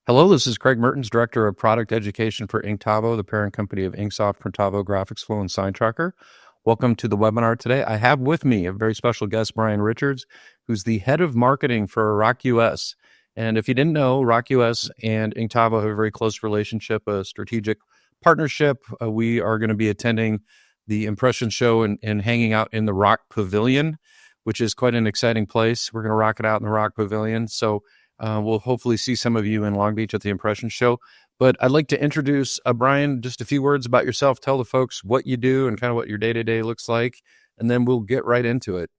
Hello, this is Craig Mertens, Director of Product Education for Inktavo, the parent company of Inksoft, Printavo, GraphicsFlow, and SignTracker. Welcome to the webinar today. I have with me a very special guest, Brian Richards, who's the head of marketing for ROQ US. And if you didn't know, ROQ US and Inktavo have a very close relationship, a strategic partnership. We are going to be attending the Impression Show and hanging out in the ROQ Pavilion, which is quite an exciting place. We're going to rock it out in the ROQ Pavilion. So we'll hopefully see some of you in Long Beach at the Impression Show. But I'd like to introduce Brian, just a few words about yourself. Tell the folks what you do and kind of what your day-to-day looks like, and then we'll get right into it.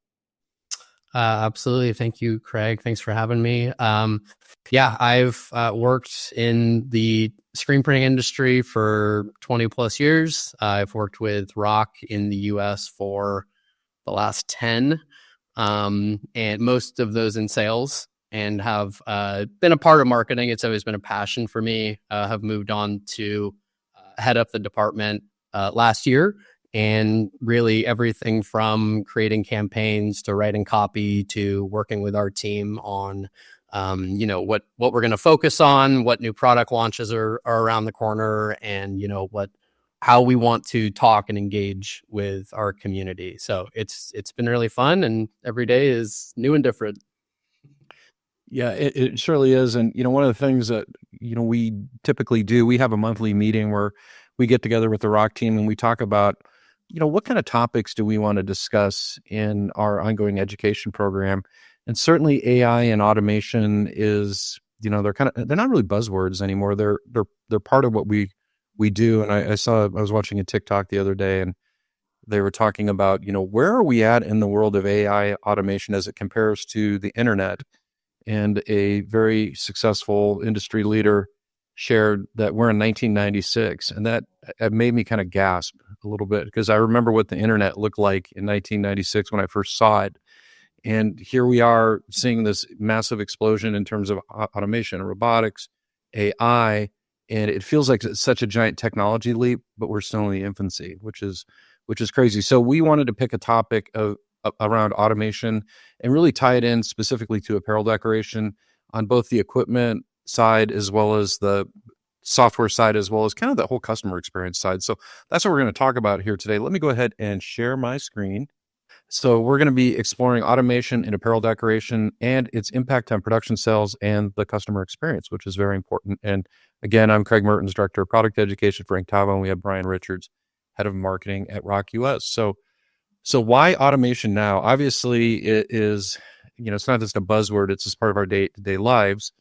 Absolutely. Thank you, Craig. Thanks for having me. I've worked in the screen printing industry for 20 plus years. I've worked with ROQ in the US for the last 10, and most of those in sales, and have been a part of marketing. It's always been a passion for me. Have moved on to head up the department last year, and really everything from creating campaigns to writing copy to working with our team on what we're going to focus on, what new product launches are around the corner, and how we want to talk and engage with our community. So it's been really fun, and every day is new and different. Yeah, it surely is. And, one of the things that, we typically do, we have a monthly meeting where we get together with the ROQ team and we talk about, what kind of topics do we want to discuss in our ongoing education program? And certainly AI and automation is, they're not really buzzwords anymore. They're part of what we do. And I was watching a TikTok the other day, and they were talking about, where are we at in the world of AI automation as it compares to the internet? And a very successful industry leader shared that we're in 1996. And that made me kind of gasp a little bit, because I remember what the internet looked like in 1996 when I first saw it. And here we are seeing this massive explosion in terms of automation, robotics, AI, and it feels like it's such a giant technology leap, but we're still in the infancy, which is crazy. So we wanted to pick a topic around automation and really tie it in specifically to apparel decoration on both the equipment side as well as the software side, as well as kind of the whole customer experience side. So that's what we're going to talk about here today. Let me go ahead and share my screen. So we're going to be exploring automation in apparel decoration and its impact on production sales and the customer experience, which is very important. And again, I'm Craig Mertens, Director of Product Education for Inktavo, and we have Brian Richards, Head of Marketing at ROQ US. So why automation now? Obviously, it is, it's not just a buzzword, it's just part of our day-to-day lives.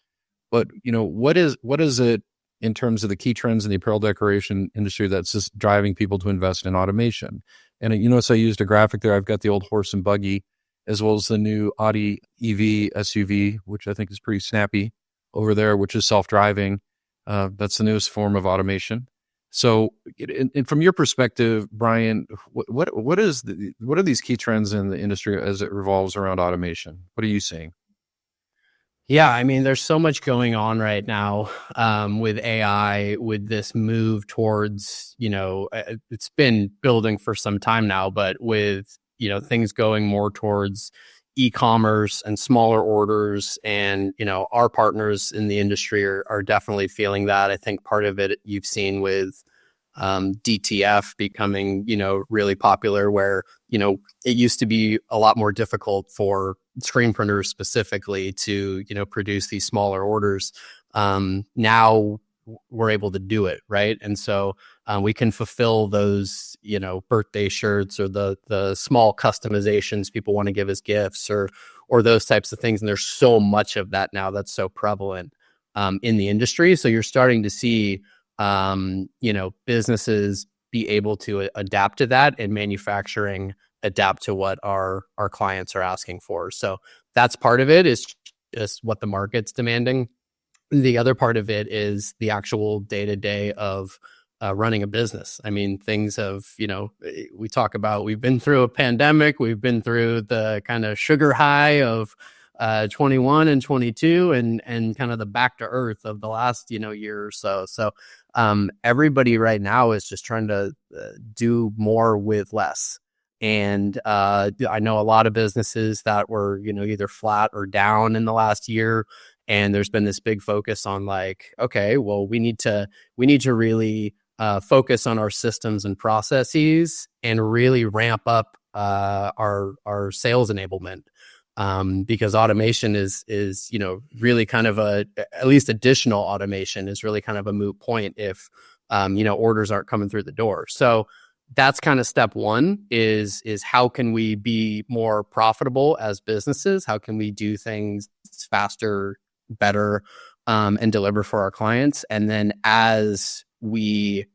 But, what is it in terms of the key trends in the apparel decoration industry that's just driving people to invest in automation? And, so I used a graphic there. I've got the old horse and buggy, as well as the new Audi EV SUV, which I think is pretty snappy over there, which is self-driving. That's the newest form of automation. So, and from your perspective, Brian, what are these key trends in the industry as it revolves around automation? What are you seeing? Yeah, I mean, there's so much going on right now with AI, with this move towards, it's been building for some time now, but with, things going more towards e-commerce and smaller orders, and, our partners in the industry are definitely feeling that. I think part of it you've seen with DTF becoming, really popular, where, it used to be a lot more difficult for screen printers specifically to, produce these smaller orders. Now we're able to do it, right? And so we can fulfill those, birthday shirts or the small customizations people want to give as gifts, or those types of things. And there's so much of that now that's so prevalent in the industry. So you're starting to see businesses be able to adapt to that, and manufacturing adapt to what our clients are asking for. So that's part of it, is just what the market's demanding. The other part of it is the actual day-to-day of running a business. I mean, things have, we talk about, we've been through a pandemic, we've been through the kind of sugar high of 21 and 22, and kind of the back to earth of the last, year or so. So everybody right now is just trying to do more with less. And I know a lot of businesses that were, either flat or down in the last year, And there's been this big focus on like, okay, well, we need to really focus on our systems and processes and really ramp up our sales enablement. Because automation is really kind of at least additional automation is really kind of a moot point if orders aren't coming through the door. So that's kind of step one is how can we be more profitable as businesses? How can we do things faster, better, and deliver for our clients? And then as we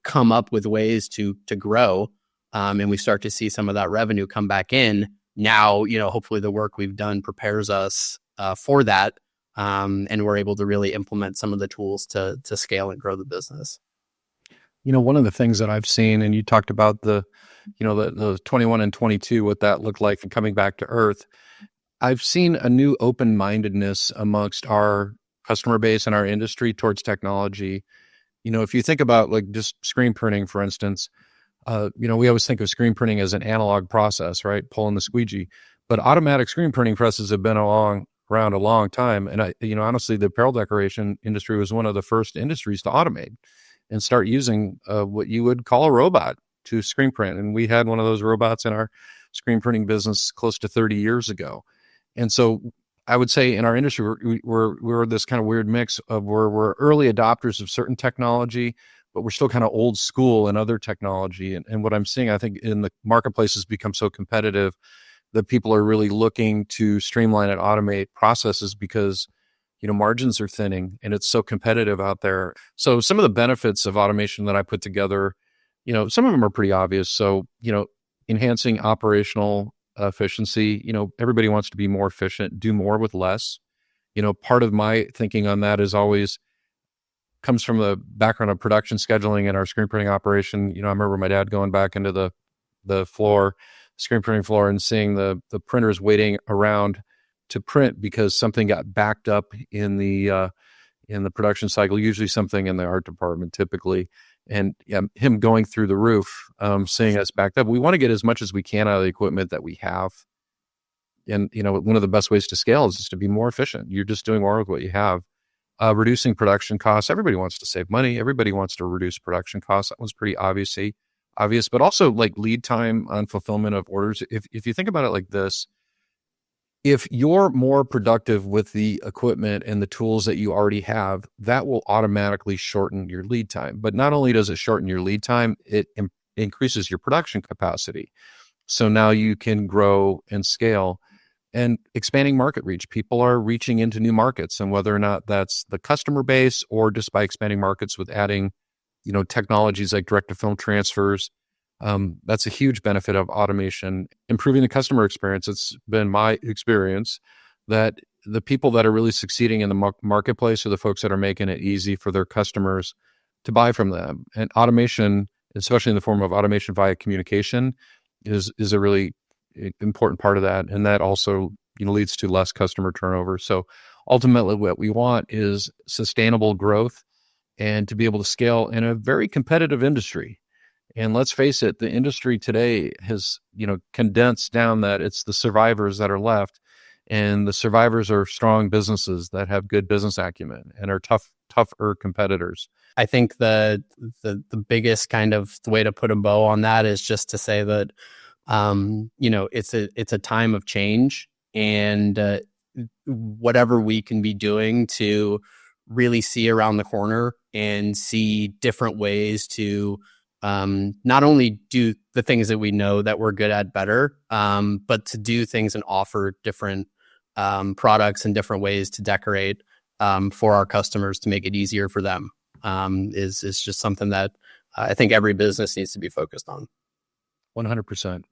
come up with ways to grow, and we start to see some of that revenue come back in, now, hopefully the work we've done prepares us for that. And we're able to really implement some of the tools to scale and grow the business. One of the things that I've seen, and you talked about the 21 and 22, what that looked like and coming back to earth. I've seen a new open-mindedness amongst our customer base and our industry towards technology. If you think about like just screen printing, for instance, we always think of screen printing as an analog process, right? Pulling the squeegee. But automatic screen printing presses have been around a long time. And honestly, the apparel decoration industry was one of the first industries to automate and start using what you would call a robot to screen print. And we had one of those robots in our screen printing business close to 30 years ago. And so I would say in our industry, we're this kind of weird mix of where we're early adopters of certain technology, but we're still kind of old school in other technology. And what I'm seeing, I think, in the marketplace has become so competitive that people are really looking to streamline and automate processes because, margins are thinning and it's so competitive out there. So some of the benefits of automation that I put together, some of them are pretty obvious. So, enhancing operational efficiency, everybody wants to be more efficient, do more with less. Part of my thinking on that is always comes from the background of production scheduling in our screen printing operation. I remember my dad going back into the screen printing floor and seeing the printers waiting around to print because something got backed up in the production cycle, usually something in the art department typically. And him going through the roof, seeing us backed up. We want to get as much as we can out of the equipment that we have. And, one of the best ways to scale is just to be more efficient. You're just doing more with what you have. Reducing production costs. Everybody wants to save money. Everybody wants to reduce production costs. That was pretty obvious, but also like lead time on fulfillment of orders. If you think about it like this, if you're more productive with the equipment and the tools that you already have, that will automatically shorten your lead time. But not only does it shorten your lead time, it increases your production capacity. So now you can grow and scale. And expanding market reach. People are reaching into new markets, and whether or not that's the customer base or just by expanding markets with adding, technologies like direct-to-film transfers, that's a huge benefit of automation. Improving the customer experience. It's been my experience that the people that are really succeeding in the marketplace are the folks that are making it easy for their customers to buy from them. And automation, especially in the form of automation via communication, is a really important part of that, and that also leads to less customer turnover. So ultimately what we want is sustainable growth and to be able to scale in a very competitive industry. And let's face it, the industry today has condensed down that it's the survivors that are left, and the survivors are strong businesses that have good business acumen and are tougher competitors. I think the biggest kind of way to put a bow on that is just to say that it's a time of change, and whatever we can be doing to really see around the corner and see different ways to not only do the things that we know that we're good at better, but to do things and offer different products and different ways to decorate for our customers to make it easier for them is just something that I think every business needs to be focused on. 100%.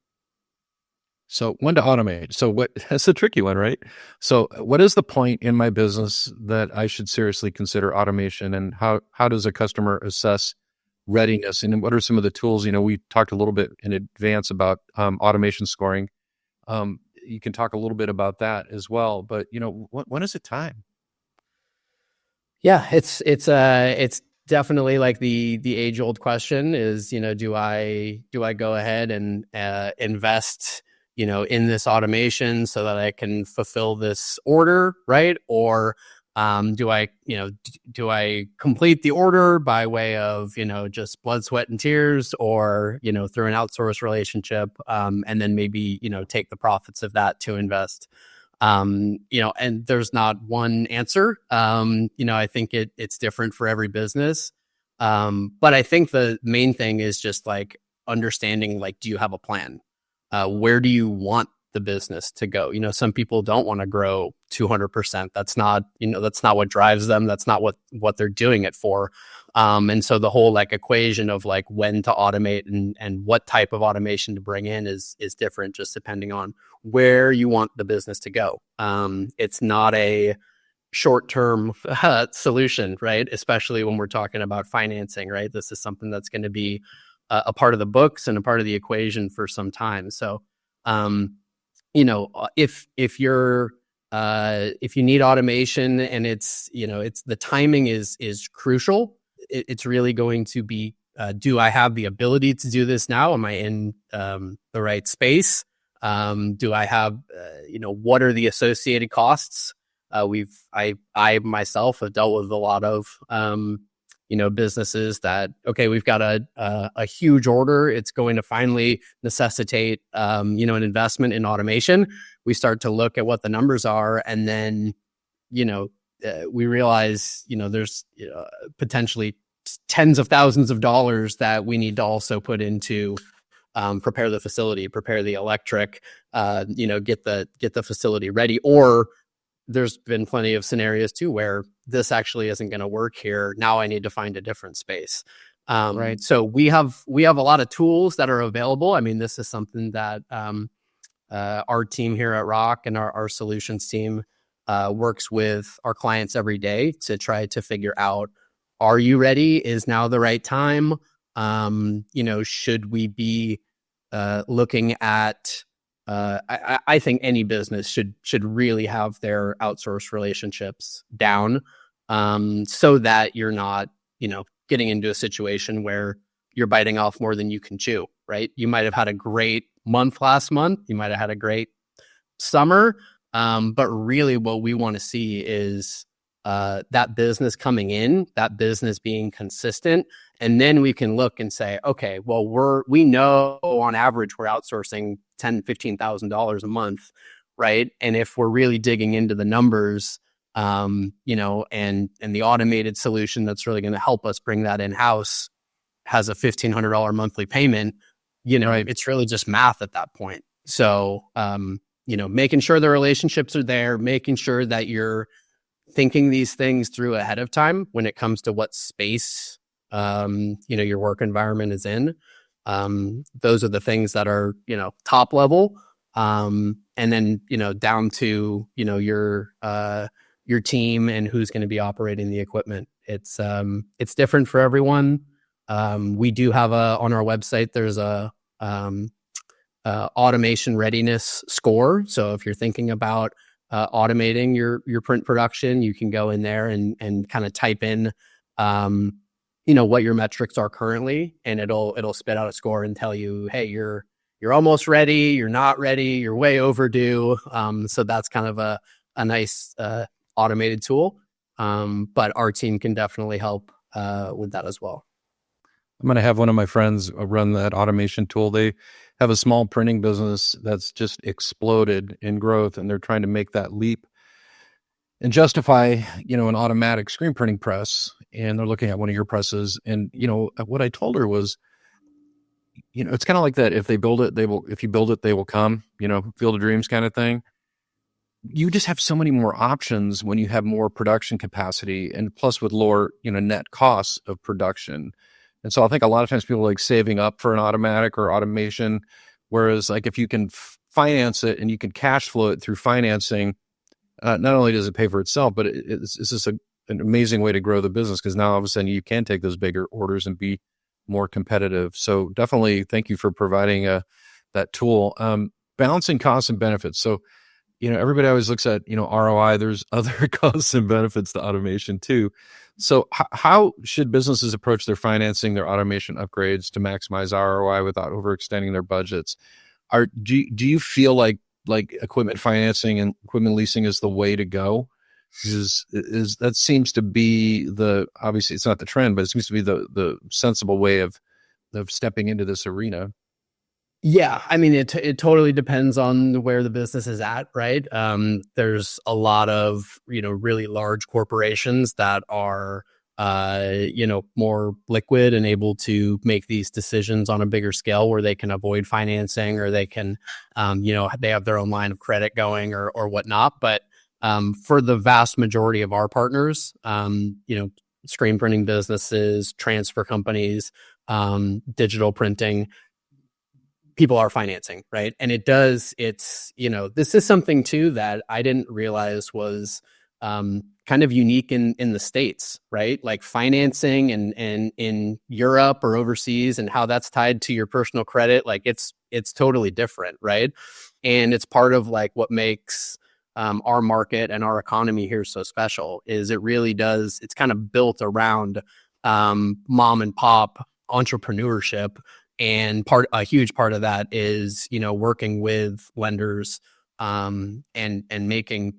So when to automate? So that's a tricky one, right? So what is the point in my business that I should seriously consider automation, and how does a customer assess readiness? And what are some of the tools? We talked a little bit in advance about automation scoring. You can talk a little bit about that as well, but when is it time? Yeah, it's definitely like the age old question is, do I go ahead and invest in this automation so that I can fulfill this order, right? Or do I complete the order by way of, just blood, sweat, and tears, or, through an outsource relationship, and then maybe, take the profits of that to invest. And there's not one answer. I think it's different for every business. But I think the main thing is just like understanding, like, do you have a plan? Where do you want the business to go? Some people don't want to grow 200%. That's not what drives them. That's not what they're doing it for. And so the whole like equation of like when to automate and what type of automation to bring in is different, just depending on where you want the business to go. It's not a short-term solution, right? Especially when we're talking about financing, right? This is something that's going to be a part of the books and a part of the equation for some time. So, if you need automation and it's the timing is crucial. It's really going to be, do I have the ability to do this now? Am I in the right space? Do I have, what are the associated costs? I myself have dealt with a lot of, businesses that, okay, we've got a huge order. It's going to finally necessitate, an investment in automation. We start to look at what the numbers are, and then, we realize, there's potentially tens of thousands of dollars that we need to also put into prepare the facility, prepare the electric, get the facility ready. Or there's been plenty of scenarios too where this actually isn't going to work here. Now I need to find a different space. Right. So we have a lot of tools that are available. I mean, this is something that our team here at ROQ and our solutions team works with our clients every day to try to figure out, are you ready? Is now the right time? Should we be looking at, I think any business should really have their outsource relationships down, so that you're not, getting into a situation where you're biting off more than you can chew, right? You might have had a great month last month. You might have had a great summer. But really what we want to see is that business coming in, that business being consistent. And then we can look and say, okay, well, we know on average we're outsourcing $10,000, $15,000 a month, right? And if we're really digging into the numbers, and the automated solution that's really going to help us bring that in house has a $1,500 monthly payment, it's really just math at that point. So, making sure the relationships are there, making sure that you're thinking these things through ahead of time when it comes to what space, your work environment is in. Those are the things that are, top level. And then, down to, your team and who's going to be operating the equipment. It's different for everyone. We do have on our website, there's a automation readiness score. So if you're thinking about automating your print production, you can go in there and kind of type in, what your metrics are currently, and it'll spit out a score and tell you, hey, you're almost ready, you're not ready, you're way overdue. So that's kind of a nice automated tool. But our team can definitely help with that as well. I'm going to have one of my friends run that automation tool. They have a small printing business that's just exploded in growth, and they're trying to make that leap and justify, an automatic screen printing press. And they're looking at one of your presses. And, what I told her was, it's kind of like that. If they build it, they will, if you build it, they will come, Field of Dreams kind of thing. You just have so many more options when you have more production capacity, and plus with lower, net costs of production. And so I think a lot of times people are like saving up for an automatic or automation, whereas like if you can finance it and you can cash flow it through financing, not only does it pay for itself, but it's just an amazing way to grow the business, because now all of a sudden you can take those bigger orders and be more competitive. So definitely thank you for providing that tool. Balancing costs and benefits. So, everybody always looks at, ROI. There's other costs and benefits to automation too. So how should businesses approach their financing, their automation upgrades to maximize ROI without overextending their budgets? Do you feel like equipment financing and equipment leasing is the way to go? Is that seems to be obviously it's not the trend, but it seems to be the sensible way of stepping into this arena. Yeah, I mean, it totally depends on where the business is at, right? There's a lot of, really large corporations that are, more liquid and able to make these decisions on a bigger scale where they can avoid financing, or they can, they have their own line of credit going, or whatnot. But for the vast majority of our partners, screen printing businesses, transfer companies, digital printing, people are financing, right? And this is something too that I didn't realize was kind of unique in the States, right? Like financing and in Europe or overseas, and how that's tied to your personal credit, like it's totally different, right? And it's part of like what makes our market and our economy here so special. Is it's kind of built around mom and pop entrepreneurship. And a huge part of that is, working with lenders, and making,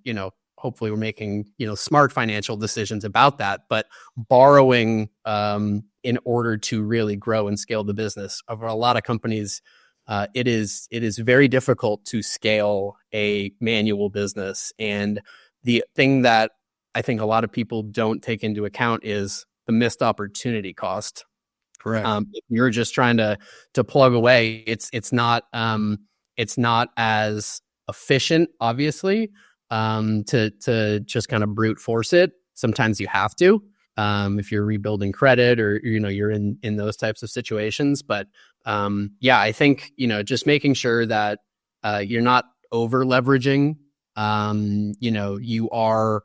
hopefully we're making, smart financial decisions about that, but borrowing, in order to really grow and scale the business. Of a lot of companies, it is very difficult to scale a manual business. And the thing that I think a lot of people don't take into account is the missed opportunity cost. Correct. If you're just trying to plug away, it's not as efficient, obviously, to just kind of brute force it. Sometimes you have to, if you're rebuilding credit, or you're in those types of situations. But I think just making sure that you're not over leveraging. You are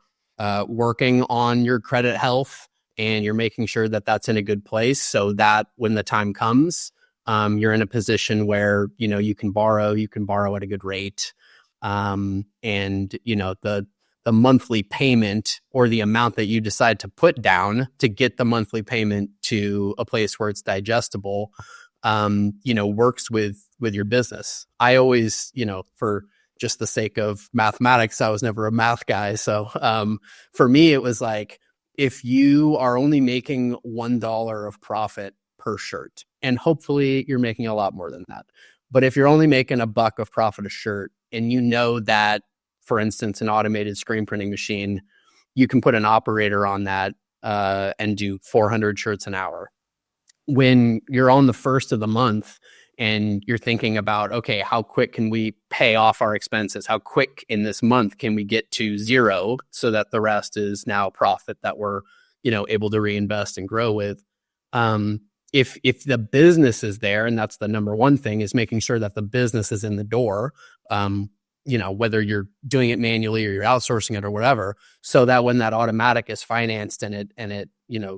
working on your credit health, and you're making sure that that's in a good place, so that when the time comes, you're in a position where, you can borrow at a good rate. And, the monthly payment, or the amount that you decide to put down to get the monthly payment to a place where it's digestible, works with your business. I always, for just the sake of mathematics, I was never a math guy. So for me, it was like, if you are only making $1 of profit per shirt, and hopefully you're making a lot more than that, but if you're only making $1 of profit a shirt, and that, for instance, an automated screen printing machine, you can put an operator on that and do 400 shirts an hour. When you're on the first of the month and you're thinking about, okay, how quick can we pay off our expenses? How quick in this month can we get to zero, so that the rest is now profit that we're, able to reinvest and grow with? If the business is there, and that's the number one thing, is making sure that the business is in the door, whether you're doing it manually or you're outsourcing it or whatever, so that when that automatic is financed and it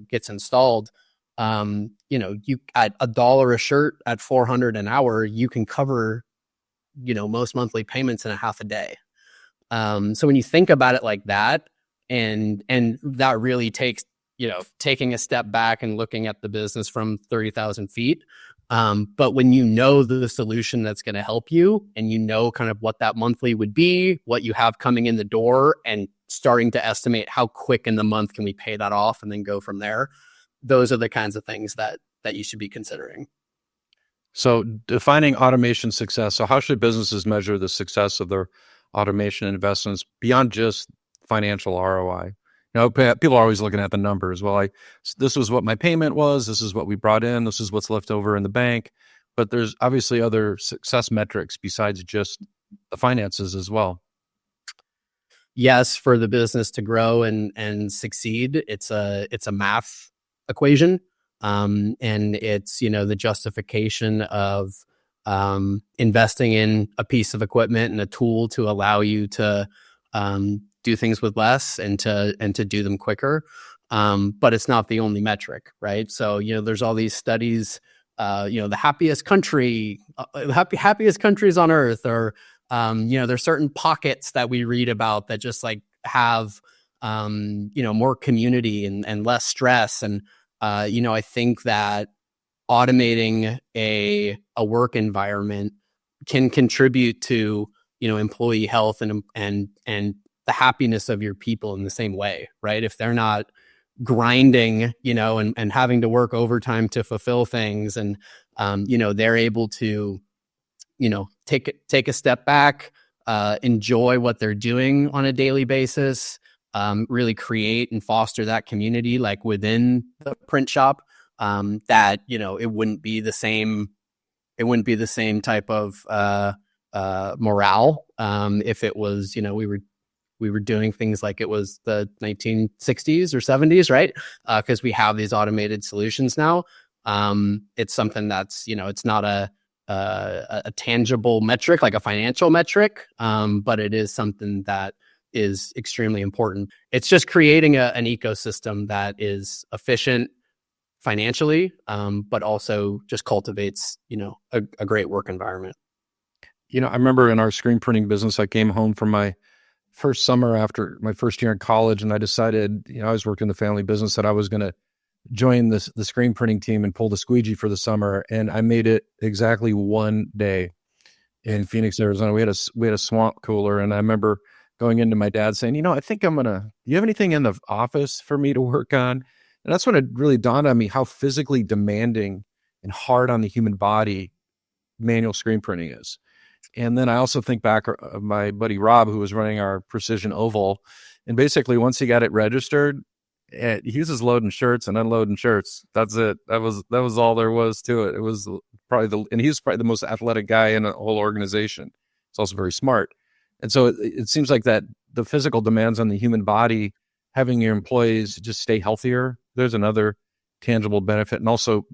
gets installed, you at $1 a shirt at 400 an hour, you can cover, most monthly payments in a half a day. So when you think about it like that, and that really takes, taking a step back and looking at the business from 30,000 feet. But when the solution that's going to help you, and kind of what that monthly would be, what you have coming in the door, and starting to estimate how quick in the month can we pay that off, and then go from there. Those are the kinds of things that you should be considering. So defining automation success. So how should businesses measure the success of their automation investments beyond just financial ROI? People are always looking at the numbers. Well, this was what my payment was. This is what we brought in. This is what's left over in the bank. But there's obviously other success metrics besides just the finances as well. Yes, for the business to grow and succeed, it's a math equation. And it's, the justification of investing in a piece of equipment and a tool to allow you to do things with less, and to do them quicker. But it's not the only metric, right? So, there's all these studies, the happiest countries on earth, or, there's certain pockets that we read about that just like have, more community and less stress. And, I think that automating a work environment can contribute to, employee health and the happiness of your people in the same way, right? If they're not grinding, and having to work overtime to fulfill things, and they're able to, take a step back, enjoy what they're doing on a daily basis, really create and foster that community, like within the print shop, that, it wouldn't be the same type of morale, if it was, we were doing things like it was the 1960s or 70s, right? Because we have these automated solutions now. It's something that's, it's not a tangible metric, like a financial metric, but it is something that is extremely important. It's just creating an ecosystem that is efficient financially, but also just cultivates, a great work environment. I remember in our screen printing business, I came home from my first summer after my first year in college, and I decided, I was working in the family business, that I was going to join the screen printing team and pull the squeegee for the summer. And I made it exactly one day in Phoenix, Arizona. We had a swamp cooler, and I remember going into my dad saying, I think do you have anything in the office for me to work on? And that's when it really dawned on me how physically demanding and hard on the human body manual screen printing is. And then I also think back of my buddy Rob, who was running our precision oval. And basically, once he got it registered, he was just loading shirts and unloading shirts. That's it. That was all there was to it. It was and he was probably the most athletic guy in the whole organization. He's also very smart. And so it seems like that the physical demands on the human body, having your employees just stay healthier, there's another tangible benefit. And also,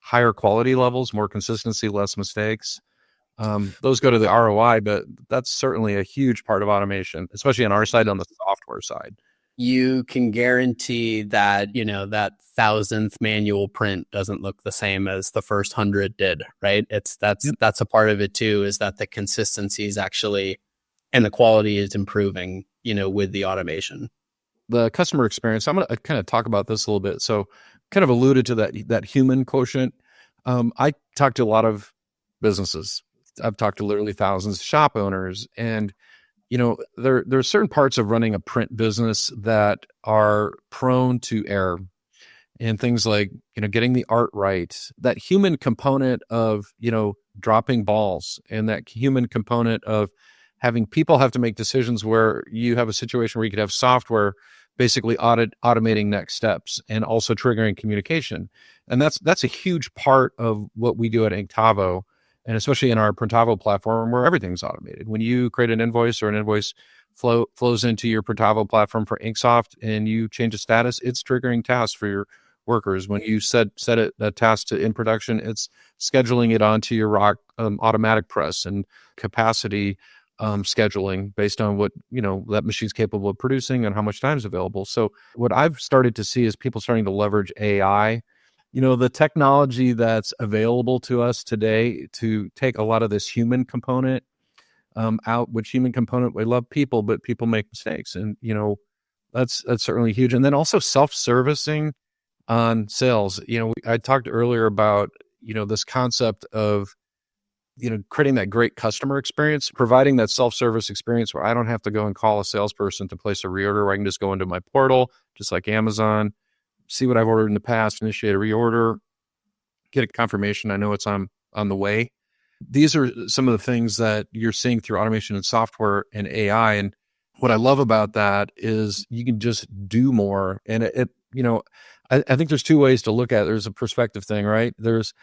higher quality levels, more consistency, less mistakes. Those go to the ROI, but that's certainly a huge part of automation, especially on our side, on the software side. You can guarantee that, that 1,000th manual print doesn't look the same as the first 100 did, right? That's a part of it too, is that the consistency is actually, and the quality is improving, with the automation. The customer experience, I'm going to kind of talk about this a little bit. So kind of alluded to that human quotient. I talk to a lot of businesses. I've talked to literally thousands of shop owners, and there are certain parts of running a print business that are prone to error, and things like getting the art right, that human component of dropping balls, and that human component of having people have to make decisions, where you have a situation where you could have software basically automating next steps and also triggering communication. And that's a huge part of what we do at Inktavo, and especially in our Printavo platform, where everything's automated. When you create an invoice, or an invoice flows into your Printavo platform for Inksoft, and you change a status, it's triggering tasks for your workers. When you set a task to in production, it's scheduling it onto your ROQ automatic press and capacity scheduling based on what that machine's capable of producing and how much time is available. So what I've started to see is people starting to leverage AI, the technology that's available to us today, to take a lot of this human component out. Which human component, we love people, but people make mistakes, and that's certainly huge. And then also self-servicing on sales. I talked earlier about this concept of creating that great customer experience, providing that self-service experience where I don't have to go and call a salesperson to place a reorder, where I can just go into my portal, just like Amazon, see what I've ordered in the past, initiate a reorder, get a confirmation. I know it's on the way. These are some of the things that you're seeing through automation and software and AI. And what I love about that is you can just do more. And I think there's two ways to look at it. There's a perspective thing, right? There's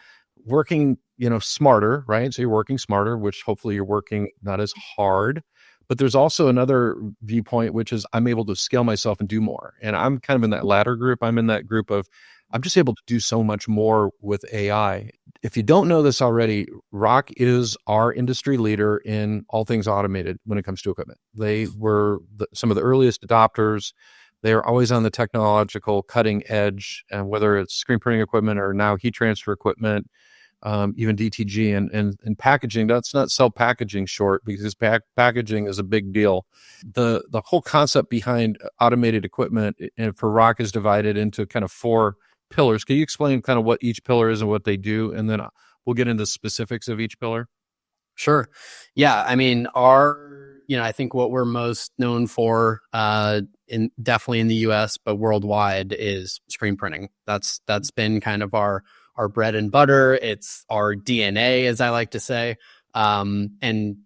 working, smarter, right? So you're working smarter, which hopefully you're working not as hard. But there's also another viewpoint, which is I'm able to scale myself and do more. And I'm kind of in that latter group. I'm in that group of I'm just able to do so much more with AI. If you don't know this already, ROQ is our industry leader in all things automated when it comes to equipment. They were some of the earliest adopters. They are always on the technological cutting edge, and whether it's screen printing equipment or now heat transfer equipment, even DTG and packaging. Let's not sell packaging short, because packaging is a big deal. The whole concept behind automated equipment and for ROQ is divided into kind of 4 pillars. Can you explain kind of what each pillar is and what they do? And then we'll get into specifics of each pillar. Sure. Yeah. I mean, I think what we're most known for, definitely in the US, but worldwide, is screen printing. That's been kind of our bread and butter. It's our DNA, as I like to say. Coming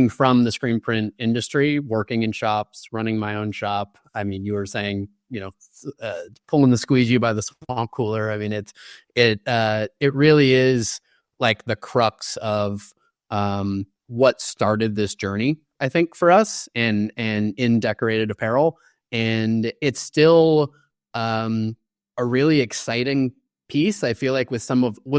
from the screen print industry, working in shops, running my own shop. I mean, you were saying, pulling the squeegee by the swamp cooler. I mean, it really is like the crux of what started this journey, I think, for us and in decorated apparel. And it's still a really exciting piece. I feel like with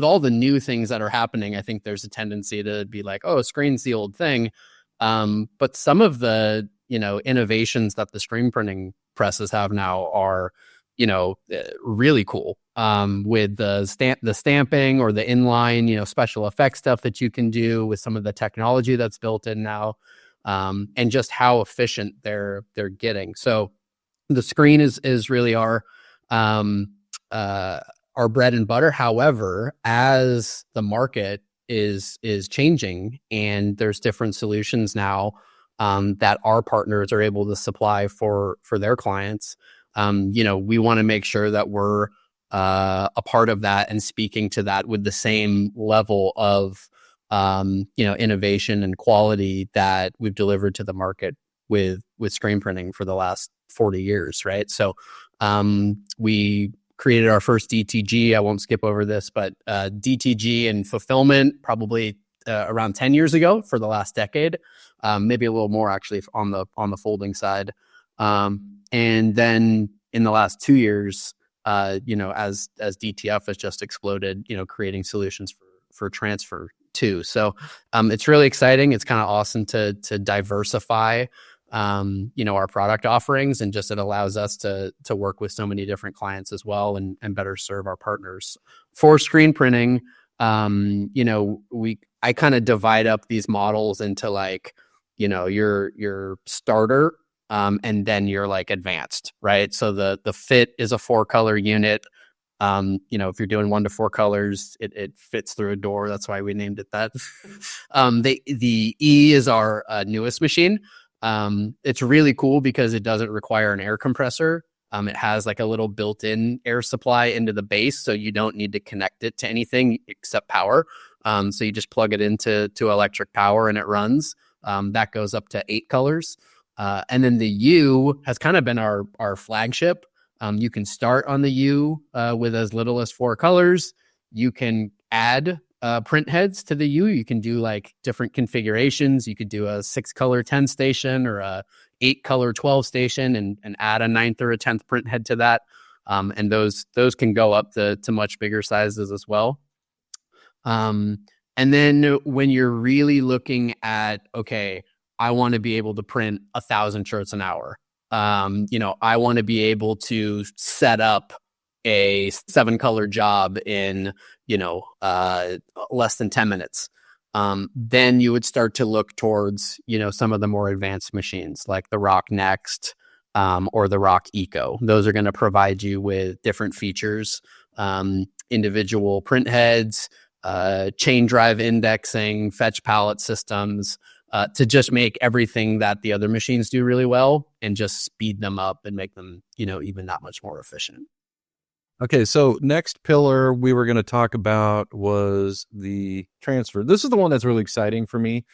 all the new things that are happening, I think there's a tendency to be like, oh, screen's the old thing. But some of the, innovations that the screen printing presses have now are, really cool. With the stamping or the inline, special effects stuff that you can do with some of the technology that's built in now, and just how efficient they're getting. So the screen is really our bread and butter. However, as the market is changing and there's different solutions now that our partners are able to supply for their clients, we want to make sure that we're a part of that and speaking to that with the same level of innovation and quality that we've delivered to the market with screen printing for the last 40 years, right? So we created our first DTG. I won't skip over this, but DTG and fulfillment probably around 10 years ago for the last decade, maybe a little more actually on the folding side. And then in the last 2 years, as DTF has just exploded, creating solutions for transfer too. So it's really exciting. It's kind of awesome to diversify our product offerings, and just it allows us to work with so many different clients as well and better serve our partners. For screen printing, I kind of divide up these models into like, your starter, and then you're like advanced, right? So the fit is a 4-color unit. If you're doing 1 to 4 colors, it fits through a door. That's why we named it that. The E is our newest machine. It's really cool because it doesn't require an air compressor. It has like a little built-in air supply into the base, so you don't need to connect it to anything except power. So you just plug it into electric power and it runs. That goes up to 8 colors. And then the U has kind of been our flagship. You can start on the U with as little as 4 colors. You can add print heads to the U. You can do like different configurations. You could do a 6-color 10 station or a 8-color 12 station and add a 9th or a 10th print head to that. And those can go up to much bigger sizes as well. And then when you're really looking at, okay, I want to be able to print 1,000 shirts an hour. I want to be able to set up a 7-color job in, less than 10 minutes. Then you would start to look towards, some of the more advanced machines like the ROQ Next, or the ROQ Eco. Those are going to provide you with different features, individual print heads, chain drive indexing, fetch palette systems, to just make everything that the other machines do really well and just speed them up and make them, even that much more efficient. Okay, so next pillar we were going to talk about was the transfer. This is the one that's really exciting for me,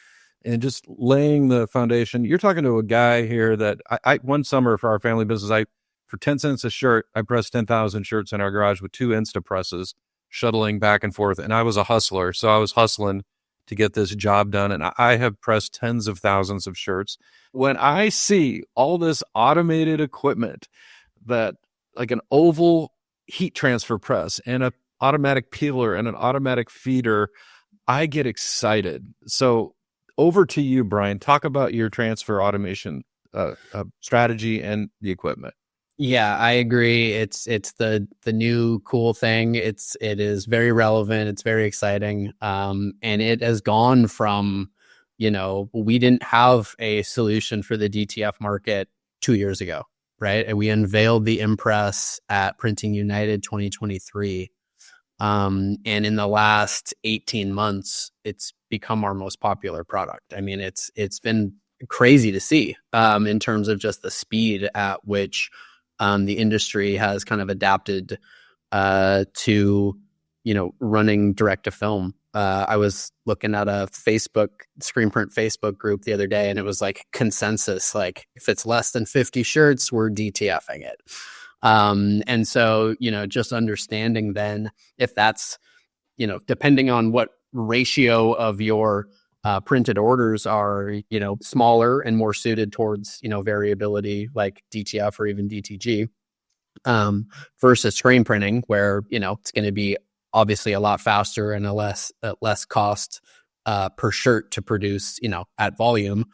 and just laying the foundation. You're talking to a guy here that I one summer for our family business, for 10 cents a shirt, I pressed 10,000 shirts in our garage with 2 Insta presses, shuttling back and forth. And I was a hustler, so I was hustling to get this job done. And I have pressed tens of thousands of shirts. When I see all this automated equipment, that like an oval heat transfer press and an automatic peeler and an automatic feeder, I get excited. So over to you, Brian. Talk about your transfer automation strategy and the equipment. Yeah, I agree. It's the new cool thing. It is very relevant. It's very exciting. And it has gone from, we didn't have a solution for the DTF market 2 years ago, right? And we unveiled the Impress at Printing United 2023. And in the last 18 months, it's become our most popular product. I mean, it's been crazy to see in terms of just the speed at which the industry has kind of adapted to, running direct to film. I was looking at a Facebook screen print Facebook group the other day, and it was like consensus, like if it's less than 50 shirts, we're DTFing it. And so, just understanding then if that's, depending on what ratio of your printed orders are, smaller and more suited towards, variability like DTF or even DTG, versus screen printing, where, it's going to be obviously a lot faster and a less cost per shirt to produce, at volume.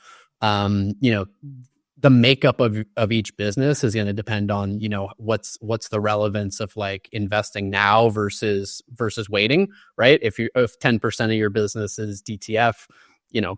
The makeup of each business is going to depend on, what's the relevance of like investing now versus waiting, right? If 10% of your business is DTF,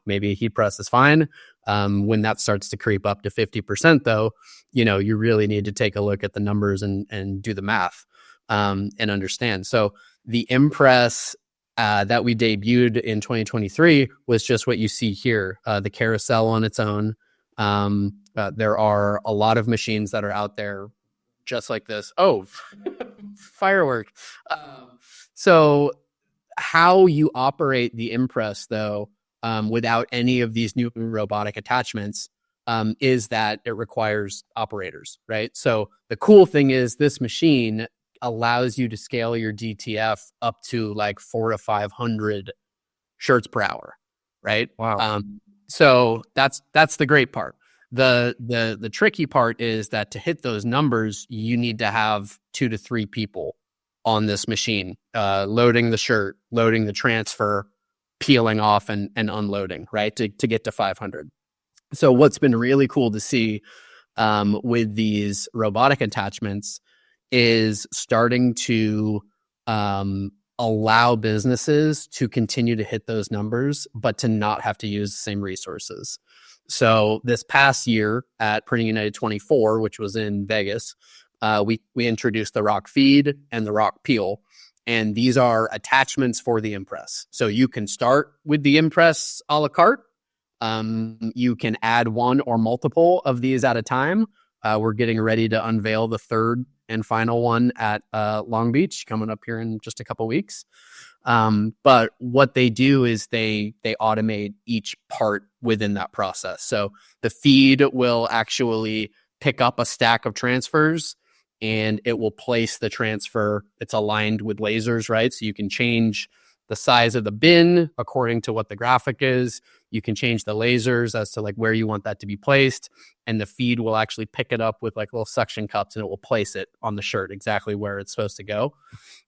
maybe a heat press is fine. When that starts to creep up to 50% though, you really need to take a look at the numbers and do the math, and understand. So the Impress that we debuted in 2023 was just what you see here, the carousel on its own. There are a lot of machines that are out there just like this. Oh, firework. So how you operate the Impress though, without any of these new robotic attachments, is that it requires operators, right? So the cool thing is this machine allows you to scale your DTF up to like 400 to 500 shirts per hour, right? Wow. So that's the great part. The tricky part is that to hit those numbers, you need to have 2 to 3 people on this machine, loading the shirt, loading the transfer, peeling off and unloading, right? To get to 500. So what's been really cool to see with these robotic attachments is starting to allow businesses to continue to hit those numbers, but to not have to use the same resources. So this past year at Printing United 24, which was in Vegas, we introduced the ROQ feed and the ROQ peel. And these are attachments for the Impress. So you can start with the Impress a la carte. You can add one or multiple of these at a time. We're getting ready to unveil the third and final one at Long Beach coming up here in just a couple weeks. But what they do is they automate each part within that process. So the feed will actually pick up a stack of transfers and it will place the transfer. It's aligned with lasers, right? So you can change the size of the bin according to what the graphic is. You can change the lasers as to like where you want that to be placed. And the feed will actually pick it up with like little suction cups and it will place it on the shirt exactly where it's supposed to go.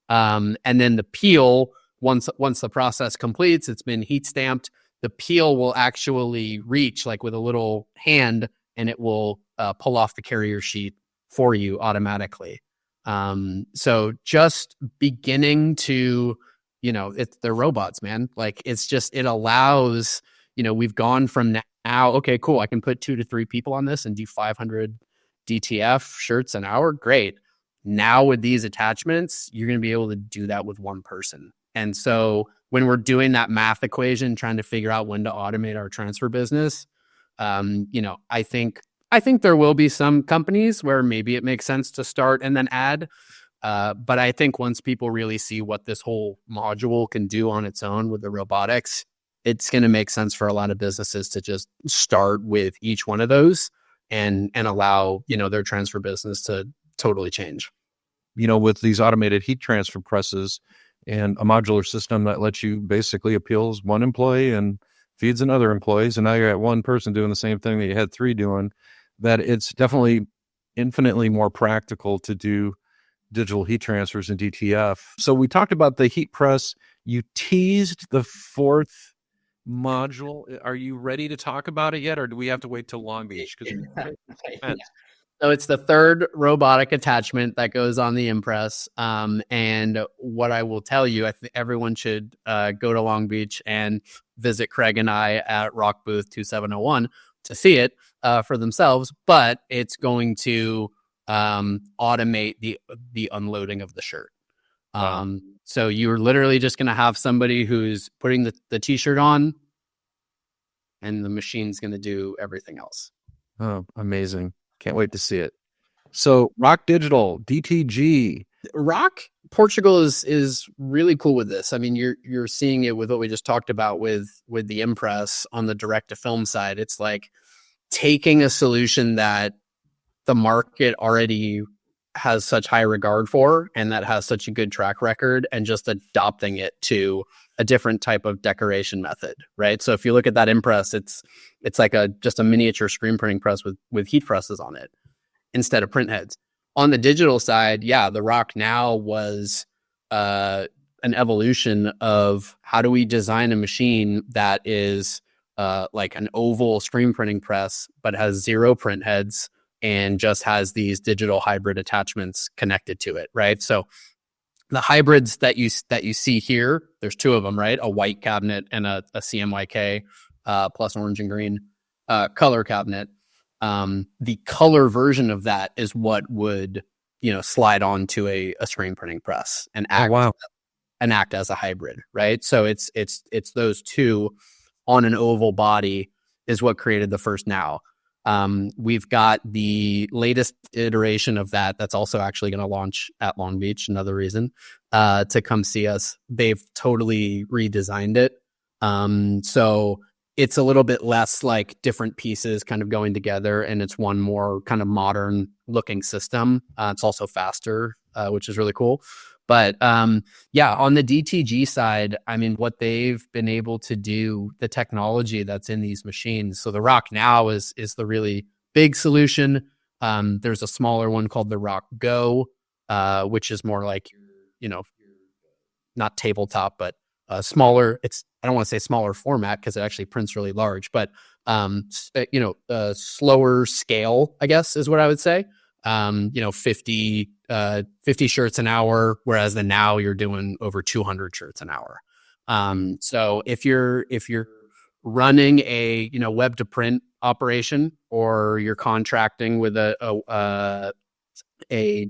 And then the peel, once the process completes, it's been heat stamped, the peel will actually reach like with a little hand and it will pull off the carrier sheet for you automatically. So just beginning to, they're robots, man. Like it allows, we've gone from now, okay, cool. I can put 2 to 3 people on this and do 500 DTF shirts an hour. Great. Now with these attachments, you're going to be able to do that with one person. And so when we're doing that math equation, trying to figure out when to automate our transfer business, I think there will be some companies where maybe it makes sense to start and then add. But I think once people really see what this whole module can do on its own with the robotics, it's going to make sense for a lot of businesses to just start with each one of those and allow, their transfer business to totally change. With these automated heat transfer presses and a modular system that lets you basically appeals one employee and feeds another employees, and now you're at one person doing the same thing that you had 3 doing, that it's definitely infinitely more practical to do digital heat transfers in DTF. So we talked about the heat press. You teased the 4th module. Are you ready to talk about it yet, or do we have to wait till Long Beach? So it's the 3rd robotic attachment that goes on the Impress. And what I will tell you, I think everyone should go to Long Beach and visit Craig and I at ROQ booth 2701 to see it for themselves. But it's going to automate the unloading of the shirt. So you're literally just going to have somebody who's putting the t-shirt on, and the machine's going to do everything else. Oh, amazing. Can't wait to see it. So Rock Digital, DTG. ROQ Portugal is really cool with this. I mean, you're seeing it with what we just talked about with the Impress on the direct to film side. It's like taking a solution that the market already has such high regard for and that has such a good track record, and just adopting it to a different type of decoration method, right? So if you look at that Impress, it's like just a miniature screen printing press with heat presses on it instead of print heads. On the digital side, yeah, the ROQ Now was an evolution of how do we design a machine that is like an oval screen printing press, but has 0 print heads and just has these digital hybrid attachments connected to it, right? So the hybrids that you see here, there's 2 of them, right? A white cabinet and a CMYK plus orange and green color cabinet. The color version of that is what would, slide onto a screen printing press and act as a hybrid, right? So it's those 2 on an oval body is what created the first Now. We've got the latest iteration of that's also actually going to launch at Long Beach. Another reason to come see us. They've totally redesigned it. So it's a little bit less like different pieces kind of going together, and it's one more kind of modern looking system. It's also faster, which is really cool. But yeah, on the DTG side, I mean, what they've been able to do, the technology that's in these machines. So the ROQ Now is the really big solution. There's a smaller one called the ROQ Go, which is more like, not tabletop, but smaller. I don't want to say smaller format because it actually prints really large, but slower scale, I guess, is what I would say. 50 shirts an hour, whereas the Now you're doing over 200 shirts an hour. So if you're running a web to print operation, or you're contracting with a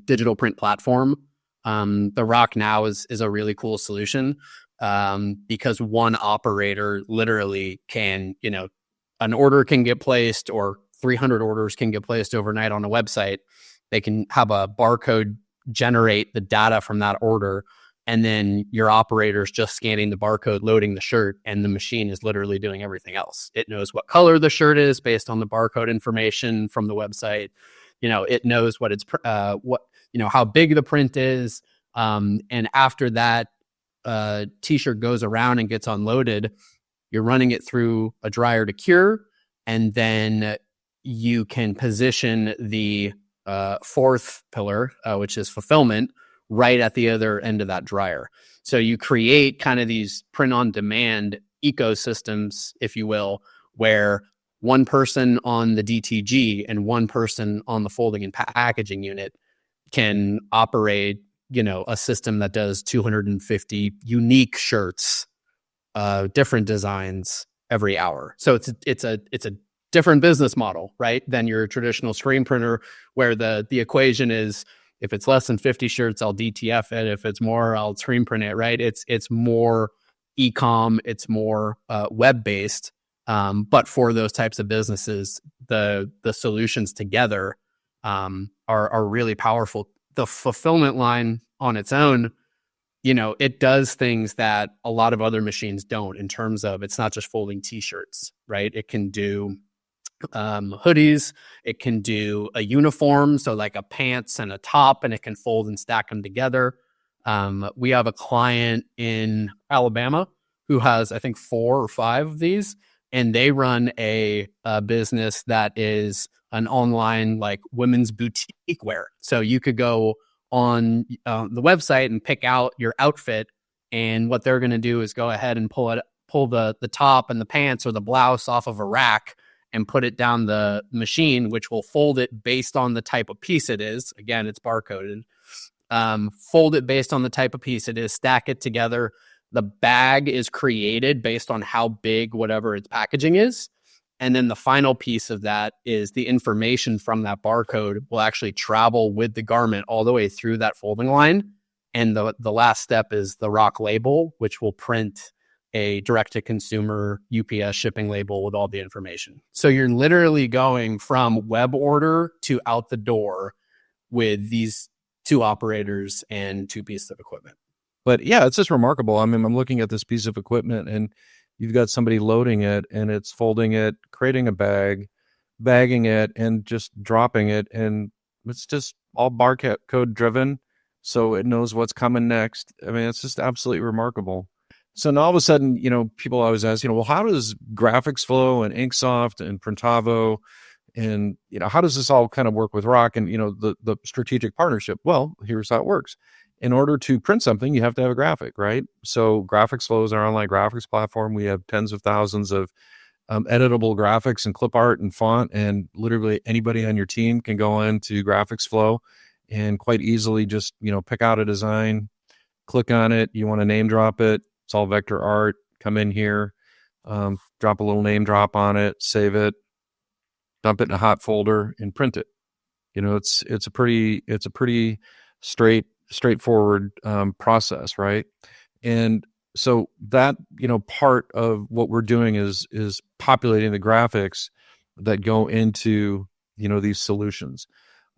digital print platform, the ROQ Now is a really cool solution, because one operator literally can, an order can get placed, or 300 orders can get placed overnight on a website. They can have a barcode generate the data from that order, and then your operator's just scanning the barcode, loading the shirt, and the machine is literally doing everything else. It knows what color the shirt is based on the barcode information from the website. It knows what it's how big the print is, and after that t-shirt goes around and gets unloaded, you're running it through a dryer to cure, and then you can position the 4th pillar, which is fulfillment, right at the other end of that dryer. So you create kind of these print on demand ecosystems, if you will, where one person on the DTG and one person on the folding and packaging unit can operate, a system that does 250 unique shirts, different designs every hour. So it's a different business model, right, than your traditional screen printer, where the equation is, if it's less than 50 shirts, I'll DTF it. If it's more, I'll screen print it, right? It's more e-com, it's more web-based. But for those types of businesses, the solutions together are really powerful. The fulfillment line on its own, it does things that a lot of other machines don't, in terms of, it's not just folding t-shirts, right? It can do hoodies, it can do a uniform, so like a pants and a top, and it can fold and stack them together. We have a client in Alabama who has, I think, 4 or 5 of these, and they run a business that is an online like women's boutique wear. So you could go on the website and pick out your outfit, and what they're going to do is go ahead and pull the top and the pants or the blouse off of a rack and put it down the machine, which will fold it based on the type of piece it is. Again, it's barcoded. Fold it based on the type of piece it is, stack it together. The bag is created based on how big whatever its packaging is. And then the final piece of that is the information from that barcode will actually travel with the garment all the way through that folding line And the last step is the ROQ label, which will print a direct-to-consumer UPS shipping label with all the information. So you're literally going from web order to out the door with these 2 operators and 2 pieces of equipment. But yeah, it's just remarkable. I mean, I'm looking at this piece of equipment and you've got somebody loading it and it's folding it, creating a bag, bagging it, and just dropping it. And it's just all barcode driven. So it knows what's coming next. I mean, it's just absolutely remarkable. So now all of a sudden, people always ask, well, how does GraphicsFlow and Inksoft and Printavo and, how does this all kind of work with ROQ and, the strategic partnership? Well, here's how it works. In order to print something, you have to have a graphic, right? So GraphicsFlow is our online graphics platform. We have tens of thousands of editable graphics and clip art and font, and literally anybody on your team can go into GraphicsFlow and quite easily just, pick out a design, click on it. You want to name drop it. It's all vector art. Come in here, drop a little name drop on it, save it, dump it in a hot folder, and print it. It's a pretty straightforward process, right? And so that part of what we're doing is populating the graphics that go into these solutions.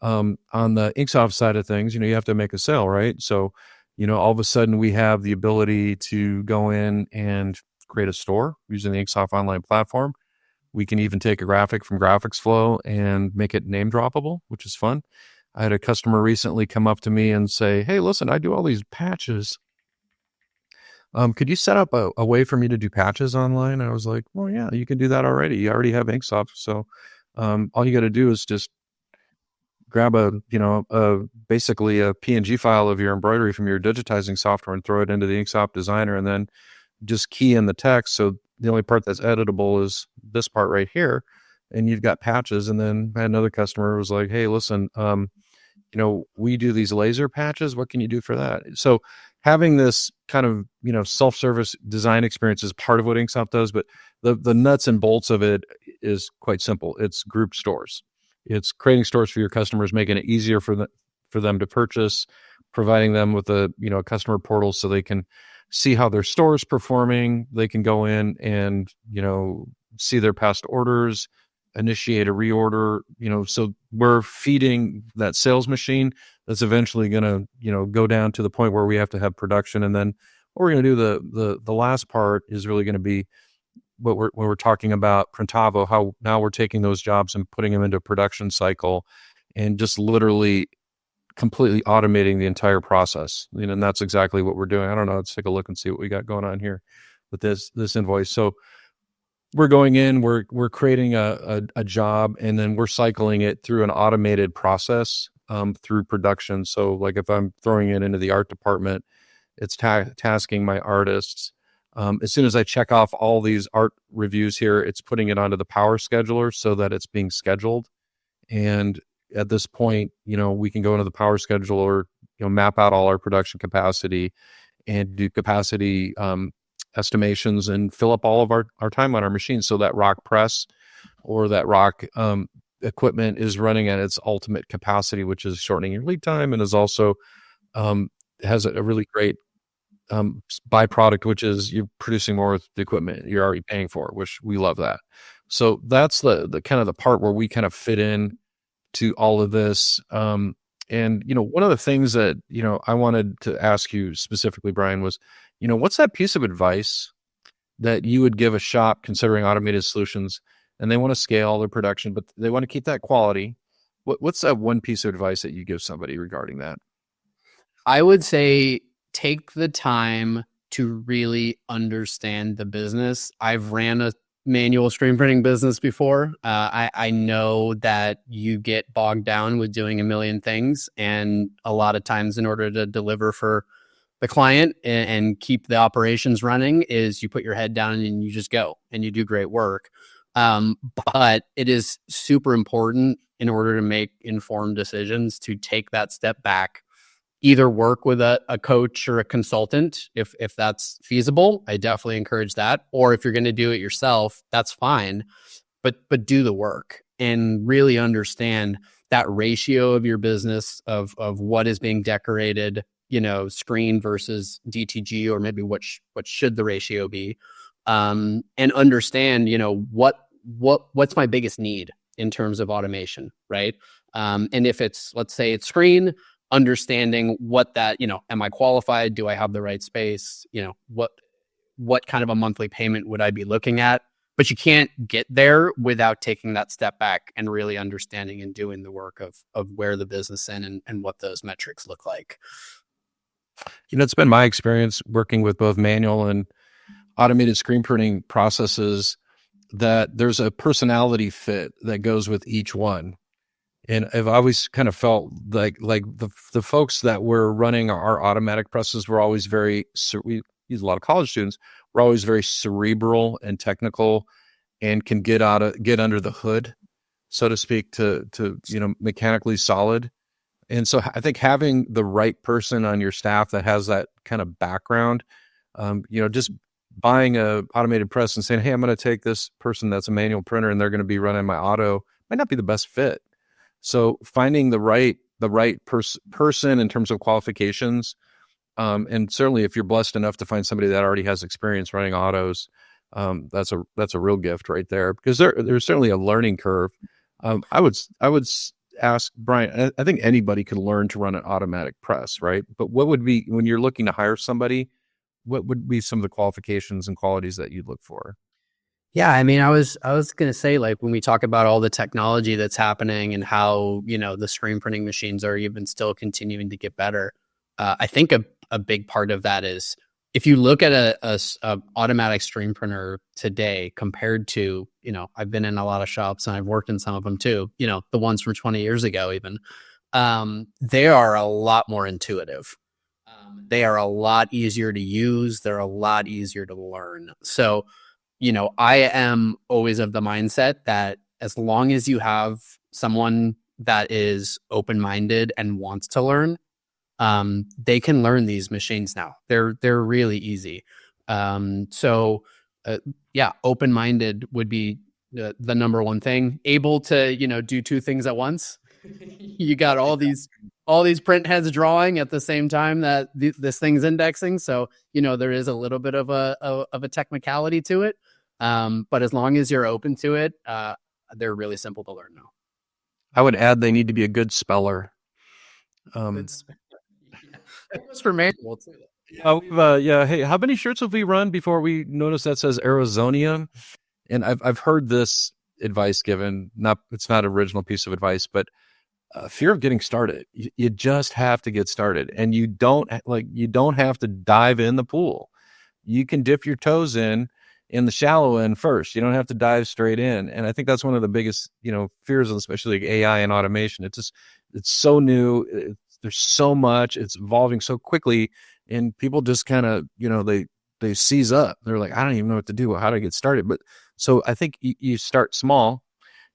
On the Inksoft side of things, you have to make a sale, right? So all of a sudden we have the ability to go in and create a store using the Inksoft online platform. We can even take a graphic from GraphicsFlow and make it name droppable, which is fun. I had a customer recently come up to me and say, hey, listen, I do all these patches. Could you set up a way for me to do patches online? And I was like, well, yeah, you can do that already. You already have Inksoft. So all you got to do is just grab basically a PNG file of your embroidery from your digitizing software and throw it into the Inksoft designer and then just key in the text. So the only part that's editable is this part right here. And you've got patches. And then I had another customer who was like, hey, listen, we do these laser patches. What can you do for that? So having this kind of, self-service design experience is part of what Inksoft does, but the nuts and bolts of it is quite simple. It's group stores. It's creating stores for your customers, making it easier for them to purchase, providing them with a customer portal so they can see how their store is performing. They can go in and see their past orders, initiate a reorder. So we're feeding that sales machine that's eventually going to go down to the point where we have to have production. And then what we're going to do, the last part is really going to be what we're talking about Printavo, how now we're taking those jobs and putting them into a production cycle and just literally completely automating the entire process. And that's exactly what we're doing. I don't know. Let's take a look and see what we got going on here with this invoice. So we're going in, we're creating a job, and then we're cycling it through an automated process through production. So like if I'm throwing it into the art department, it's tasking my artists. As soon as I check off all these art reviews here, it's putting it onto the power scheduler so that it's being scheduled. And at this point, we can go into the power scheduler, map out all our production capacity and do capacity estimations and fill up all of our time on our machine. So that ROQ press or that ROQ equipment is running at its ultimate capacity, which is shortening your lead time and is also has a really great byproduct, which is you're producing more with the equipment you're already paying for, which we love that. So that's the kind of the part where we kind of fit in to all of this. And, one of the things that, I wanted to ask you specifically, Brian, was, what's that piece of advice that you would give a shop considering automated solutions and they want to scale their production, but they want to keep that quality? What's that one piece of advice that you give somebody regarding that? I would say take the time to really understand the business. I've ran a manual screen printing business before. I know that you get bogged down with doing a million things. And a lot of times in order to deliver for the client and keep the operations running is you put your head down and you just go and you do great work. But it is super important in order to make informed decisions to take that step back, either work with a coach or a consultant if that's feasible. I definitely encourage that. Or if you're going to do it yourself, that's fine. But do the work and really understand that ratio of your business of what is being decorated screen versus DTG, or maybe what should the ratio be, and understand, what's my biggest need in terms of automation, right? And if it's, let's say it's screen, understanding what that, am I qualified? Do I have the right space? What kind of a monthly payment would I be looking at? But you can't get there without taking that step back and really understanding and doing the work of where the business is and what those metrics look like. It's been my experience working with both manual and automated screen printing processes that there's a personality fit that goes with each one. And I've always kind of felt like the folks that were running our automatic presses were always we use a lot of college students, were always very cerebral and technical and can get under the hood, so to speak, to mechanically solid. And so I think having the right person on your staff that has that kind of background, just buying a automated press and saying, hey, I'm going to take this person that's a manual printer and they're going to be running my auto, might not be the best fit. So finding the right person in terms of qualifications, and certainly if you're blessed enough to find somebody that already has experience running autos, that's a real gift right there, because there's certainly a learning curve. I would ask Brian, I think anybody can learn to run an automatic press, right? But what would be, when you're looking to hire somebody, what would be some of the qualifications and qualities that you'd look for? Yeah, I mean, I was going to say, like, when we talk about all the technology that's happening and how, the screen printing machines are even still continuing to get better, I think a big part of that is, if you look at a automatic screen printer today compared to, I've been in a lot of shops and I've worked in some of them too, the ones from 20 years ago even, they are a lot more intuitive. They are a lot easier to use. They're a lot easier to learn. So, I am always of the mindset that as long as you have someone that is open-minded and wants to learn, they can learn these machines now. They're really easy. Open-minded would be the number one thing. Able to, do two things at once. You got all these print heads drawing at the same time that this thing's indexing. So, there is a little bit of a technicality to it. But as long as you're open to it, they're really simple to learn now. I would add they need to be a good speller. It's for manual too. Hey, how many shirts have we run before we notice that says Arizona? And I've heard this advice given. It's not an original piece of advice, but fear of getting started. You just have to get started, and you don't have to dive in the pool. You can dip your toes in the shallow end first. You don't have to dive straight in. And I think that's one of the biggest, fears, especially like AI and automation. It's so new. There's so much. It's evolving so quickly, and people just kind of, they seize up. They're like, I don't even know what to do. How do I get started? But so I think you start small.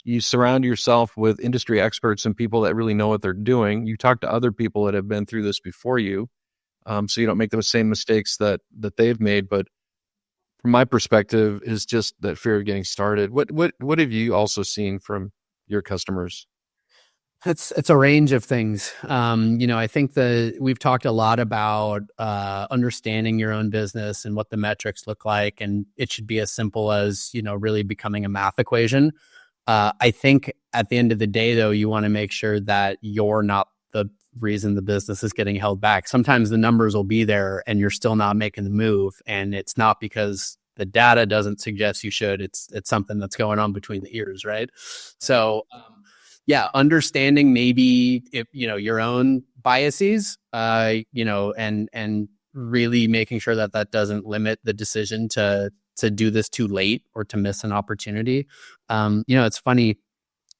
You surround yourself with industry experts and people that really know what they're doing. You talk to other people that have been through this before you, so you don't make those same mistakes that they've made. But from my perspective, is just that fear of getting started. What have you also seen from your customers? It's a range of things. I think we've talked a lot about understanding your own business and what the metrics look like, and it should be as simple as, really becoming a math equation. I think at the end of the day, though, you want to make sure that you're not the reason the business is getting held back. Sometimes the numbers will be there and you're still not making the move, and it's not because the data doesn't suggest you should. It's something that's going on between the ears, right? So, understanding maybe if your own biases, and really making sure that doesn't limit the decision to do this too late or to miss an opportunity. It's funny.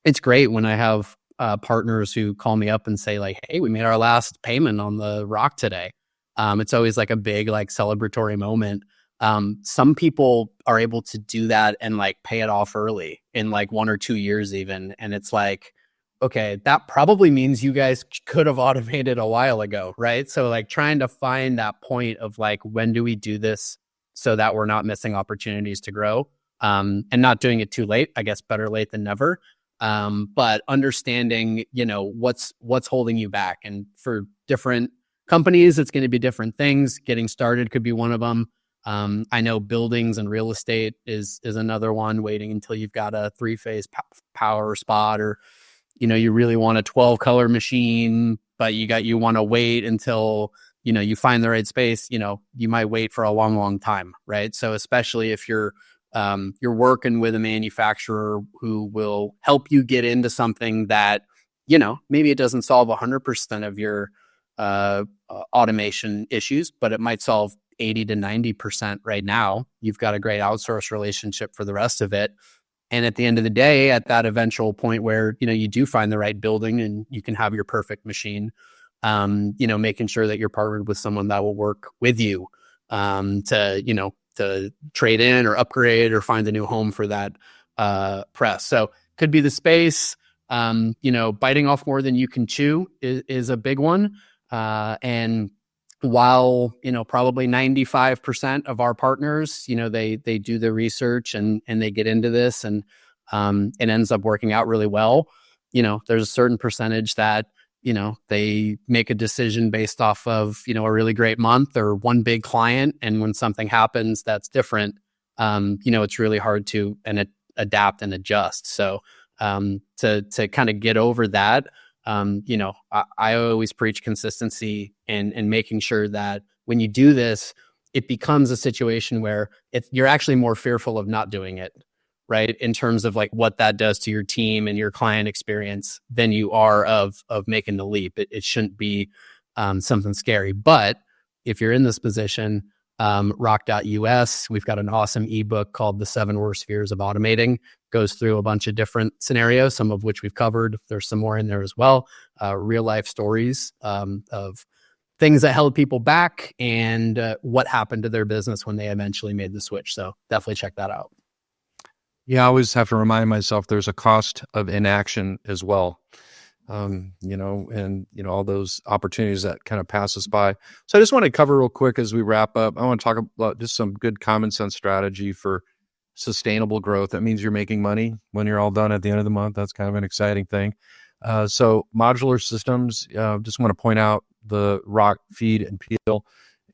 It's great when I have partners who call me up and say, like, hey, we made our last payment on the ROQ today. It's always like a big, like, celebratory moment. Some people are able to do that and like pay it off early in like 1 or 2 years even. And it's like, okay, that probably means you guys could have automated a while ago, right? So like trying to find that point of like, when do we do this so that we're not missing opportunities to grow, and not doing it too late. I guess better late than never. But understanding, what's holding you back. And for different companies, it's going to be different things. Getting started could be one of them. I know buildings and real estate is another one. Waiting until you've got a 3-phase power spot, or you really want a 12 color machine, but you want to wait until you find the right space. You might wait for a long time, right? So especially if you're working with a manufacturer who will help you get into something that maybe it doesn't solve 100% of your automation issues, but it might solve 80 to 90% right now. You've got a great outsource relationship for the rest of it. And at the end of the day, at that eventual point where, you do find the right building and you can have your perfect machine, making sure that you're partnered with someone that will work with you, to trade in or upgrade or find a new home for that press. So could be the space, biting off more than you can chew is a big one. And while, probably 95% of our partners, they do the research and they get into this and it ends up working out really well. There's a certain percentage that, they make a decision based off of, a really great month or one big client. And when something happens that's different, it's really hard to adapt and adjust. So to kind of get over that, I always preach consistency and making sure that when you do this, it becomes a situation where you're actually more fearful of not doing it, right? In terms of like what that does to your team and your client experience than you are of making the leap. It shouldn't be something scary. But if you're in this position, ROQ US, we've got an awesome ebook called The 7 Worst Fears of Automating. Goes through a bunch of different scenarios, some of which we've covered. There's some more in there as well. Real life stories of things that held people back and what happened to their business when they eventually made the switch. So definitely check that out. Yeah, I always have to remind myself there's a cost of inaction as well. And all those opportunities that kind of pass us by. So I just want to cover real quick as we wrap up. I want to talk about just some good common sense strategy for sustainable growth. That means you're making money when you're all done at the end of the month. That's kind of an exciting thing. So modular systems, just want to point out the ROQ feed and peel,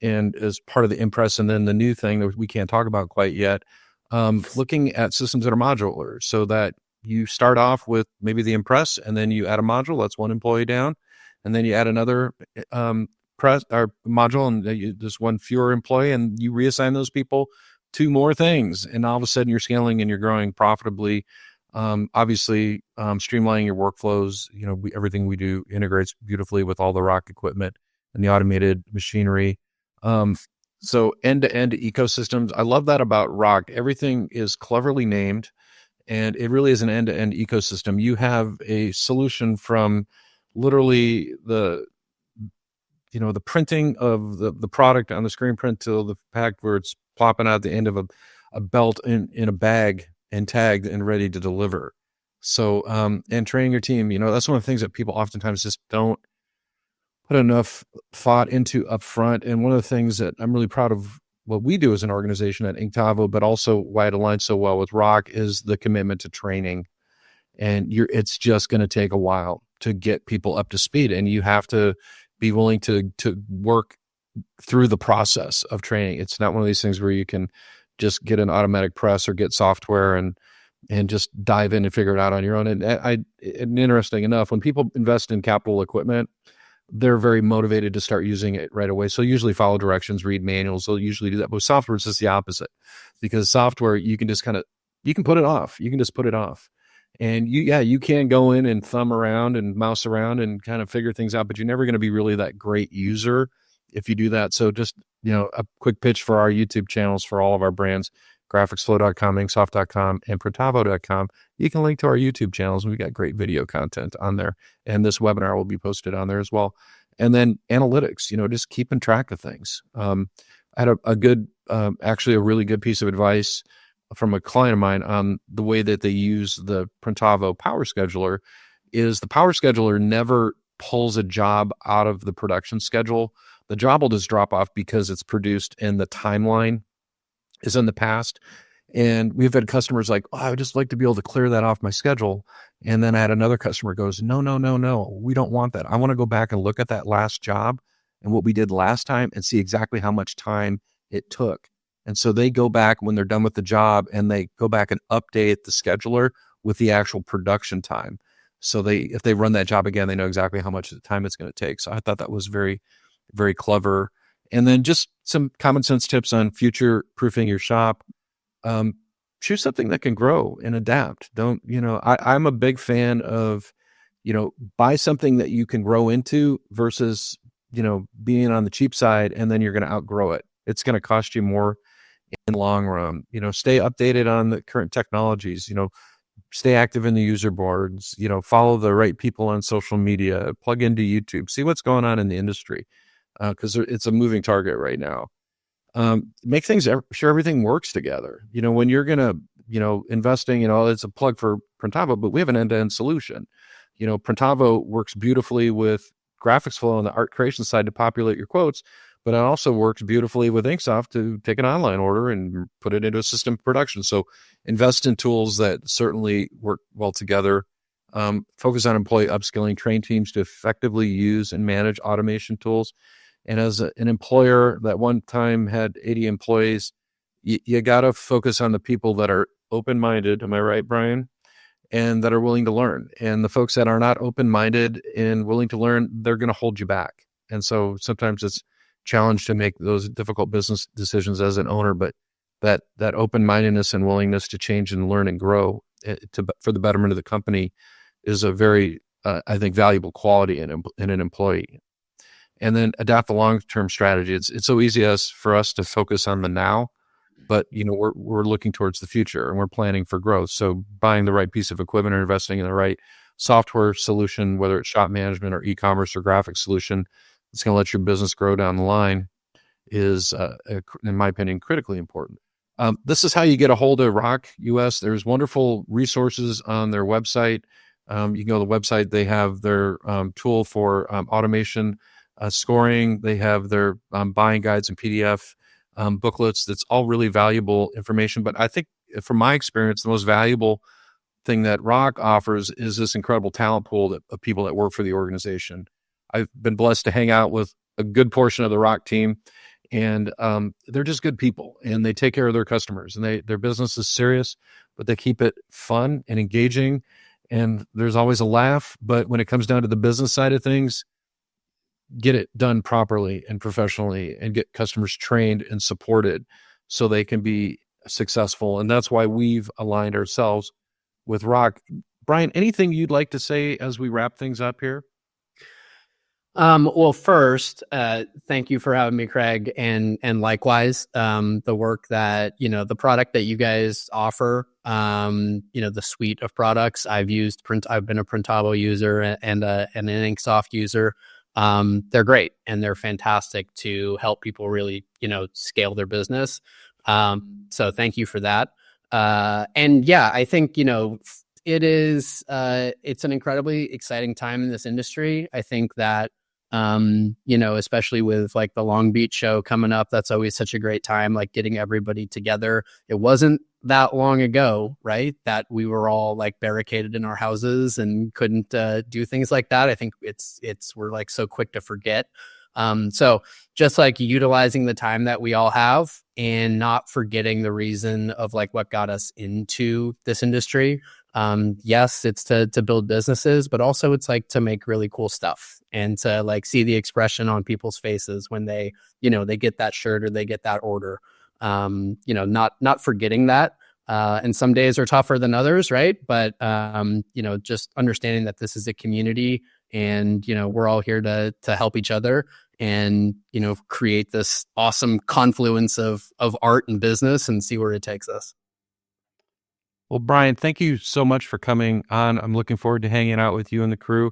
and as part of the Impress, and then the new thing that we can't talk about quite yet, looking at systems that are modular, so that you start off with maybe the Impress, and then you add a module. That's one employee down, and then you add another press or module, and just one fewer employee, and you reassign those people to more things, and all of a sudden you're scaling and you're growing profitably. Obviously, streamlining your workflows. Everything we do integrates beautifully with all the ROQ equipment and the automated machinery. So end-to-end ecosystems. I love that about ROQ. Everything is cleverly named, and it really is an end-to-end ecosystem. You have a solution from literally the printing of the product on the screen print to the pack where it's plopping out the end of a belt in a bag and tagged and ready to deliver. So, and training your team, that's one of the things that people oftentimes just don't put enough thought into up front. And one of the things that I'm really proud of what we do as an organization at Inktavo, but also why it aligns so well with ROQ, is the commitment to training. And it's just going to take a while to get people up to speed, and you have to be willing to work through the process of training. It's not one of these things where you can just get an automatic press or get software and just dive in and figure it out on your own. And interesting enough, when people invest in capital equipment, they're very motivated to start using it right away. So usually follow directions, read manuals. They'll usually do that. But with software, it's just the opposite, because software, you can just you can put it off. You can just put it off. And you can go in and thumb around and mouse around and kind of figure things out, but you're never going to be really that great user if you do that. So just, a quick pitch for our YouTube channels for all of our brands, GraphicsFlow.com, Inksoft.com, and Printavo.com. You can link to our YouTube channels. We've got great video content on there. And this webinar will be posted on there as well. And then analytics, just keeping track of things. I had actually a really good piece of advice from a client of mine on the way that they use the Printavo Power Scheduler. Is the Power Scheduler never pulls a job out of the production schedule. The job will just drop off because it's produced and the timeline is in the past. And we've had customers like, I would just like to be able to clear that off my schedule. And then I had another customer goes, no, we don't want that. I want to go back and look at that last job and what we did last time and see exactly how much time it took. And so they go back when they're done with the job and they go back and update the scheduler with the actual production time. So if they run that job again, they know exactly how much time it's going to take. So I thought that was very, very clever. And then just some common sense tips on future proofing your shop. Choose something that can grow and adapt. Don't, I'm a big fan of, buy something that you can grow into versus, being on the cheap side and then you're going to outgrow it. It's going to cost you more in the long run. Stay updated on the current technologies, stay active in the user boards, follow the right people on social media, plug into YouTube, see what's going on in the industry. Because it's a moving target right now. Make sure everything works together. When you're going to, investing, it's a plug for Printavo, but we have an end-to-end solution. Printavo works beautifully with GraphicsFlow on the art creation side to populate your quotes, but it also works beautifully with Inksoft to take an online order and put it into a system production. So invest in tools that certainly work well together. Focus on employee upskilling, train teams to effectively use and manage automation tools. And as an employer that one time had 80 employees, you got to focus on the people that are open-minded. Am I right, Brian? And that are willing to learn. And the folks that are not open-minded and willing to learn, they're going to hold you back. And so sometimes it's a challenge to make those difficult business decisions as an owner, but that open-mindedness and willingness to change and learn and grow for the betterment of the company is a very, I think, valuable quality in an employee. And then adapt the long-term strategy. It's so easy for us to focus on the now, but we're looking towards the future and we're planning for growth. So buying the right piece of equipment or investing in the right software solution, whether it's shop management or e-commerce or graphic solution, it's going to let your business grow down the line is, in my opinion, critically important. This is how you get a hold of ROQ US. There's wonderful resources on their website. You can go to the website. They have their tool for automation scoring. They have their buying guides and PDF booklets. That's all really valuable information. But I think from my experience, the most valuable thing that ROQ offers is this incredible talent pool of people that work for the organization. I've been blessed to hang out with a good portion of the ROQ team, and they're just good people, and they take care of their customers, and their business is serious, but they keep it fun and engaging, and there's always a laugh. But when it comes down to the business side of things, get it done properly and professionally and get customers trained and supported so they can be successful. And that's why we've aligned ourselves with ROQ. Brian, anything you'd like to say as we wrap things up here? Well, first, thank you for having me, Craig, and likewise, the work that, the product that you guys offer, the suite of products I've used, I've been a Printavo user and an Inksoft user. They're great and they're fantastic to help people really, scale their business. So thank you for that. And yeah, I think, it's an incredibly exciting time in this industry. I think that, especially with like the Long Beach show coming up, that's always such a great time, like getting everybody together. It wasn't that long ago, right, that we were all like barricaded in our houses and couldn't do things like that. I think we're like so quick to forget. So just like utilizing the time that we all have and not forgetting the reason of like what got us into this industry. Yes, it's to build businesses, but also it's like to make really cool stuff and to like see the expression on people's faces when they get that shirt or they get that order. Not forgetting that. And some days are tougher than others, right? But, just understanding that this is a community and, we're all here to help each other and, create this awesome confluence of art and business and see where it takes us. Well, Brian, thank you so much for coming on. I'm looking forward to hanging out with you and the crew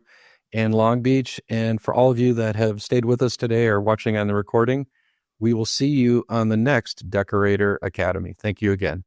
in Long Beach. And for all of you that have stayed with us today or watching on the recording, we will see you on the next Decorator Academy. Thank you again.